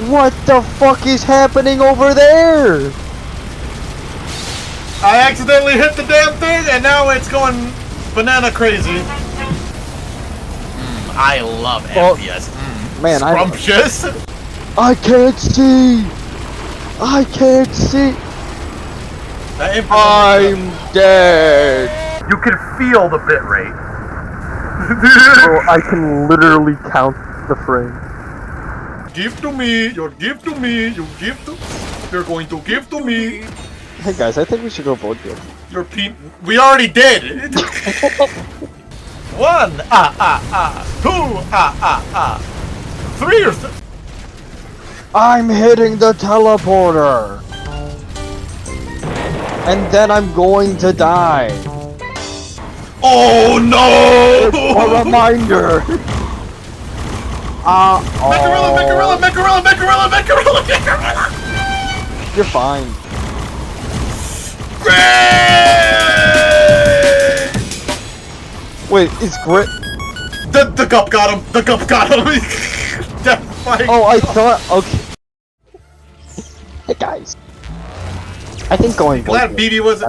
What the fuck is happening over there? I accidentally hit the damn thing, and now it's going banana crazy. I love FPS. Man, Scrumptious. I can't see. I can't see. I'm dead. You can feel the bit rate. Bro, I can literally count the frame. Give to me. You give to me. You give to. You're going to give to me. Hey guys, I think we should go vote here. Your we already did. 1 2 3 or I'm hitting the teleporter. And then I'm going to die. Oh no! A reminder. Mecarilla! You're fine. Wait, is Grit? The gup got him. The gup got him. Death fight. Oh, I thought. Okay. Hey guys. I think going. Glad BB was.